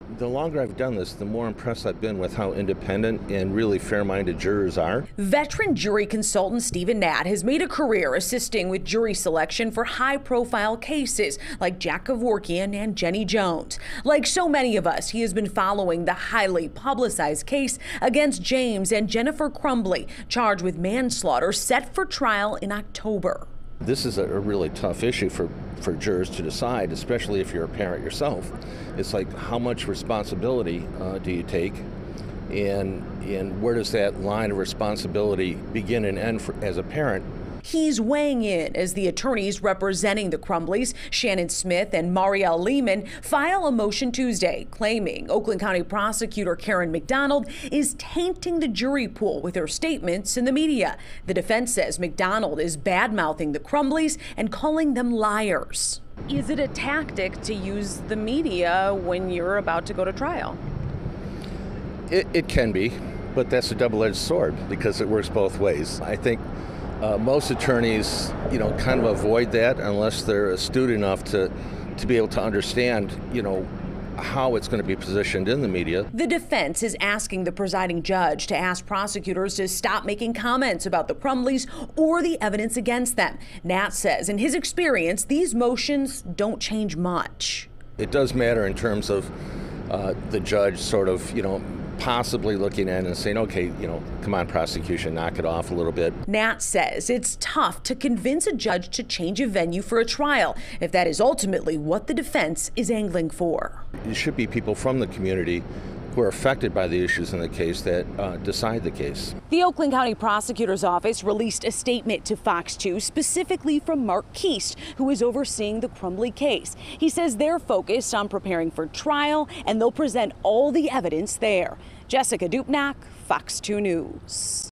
The longer I've done this, the more impressed I've been with how independent and really fair-minded jurors are. Veteran jury consultant Stephen Natt has made a career assisting with jury selection for high-profile cases like Jack Kevorkian and Jenny Jones. Like so many of us, he has been following the highly publicized case against James and Jennifer Crumbley, charged with manslaughter, set for trial in October. This is a really tough issue for jurors to decide, especially if you're a parent yourself. It's like, how much responsibility do you take, and where does that line of responsibility begin and end as a parent? He's weighing in as the attorneys representing the Crumbleys, Shannon Smith and Marielle Lehman, file a motion Tuesday claiming Oakland County Prosecutor Karen McDonald is tainting the jury pool with her statements in the media. The defense says McDonald is bad-mouthing the Crumbleys and calling them liars. Is it a tactic to use the media when you're about to go to trial? It can be, but that's a double-edged sword because it works both ways. I think most attorneys, kind of avoid that unless they're astute enough to be able to understand, how it's going to be positioned in the media. The defense is asking the presiding judge to ask prosecutors to stop making comments about the Crumbleys or the evidence against them. Natt says in his experience, these motions don't change much. It does matter in terms of the judge sort of, possibly looking at it and saying, okay, come on, prosecution, knock it off a little bit. Natt says it's tough to convince a judge to change a venue for a trial if that is ultimately what the defense is angling for. It should be people from the community who are affected by the issues in the case that decide the case. The Oakland County Prosecutor's Office released a statement to Fox 2 specifically from Mark Keast, who is overseeing the Crumbley case. He says they're focused on preparing for trial and they'll present all the evidence there. Jessica Dupnack, Fox 2 News.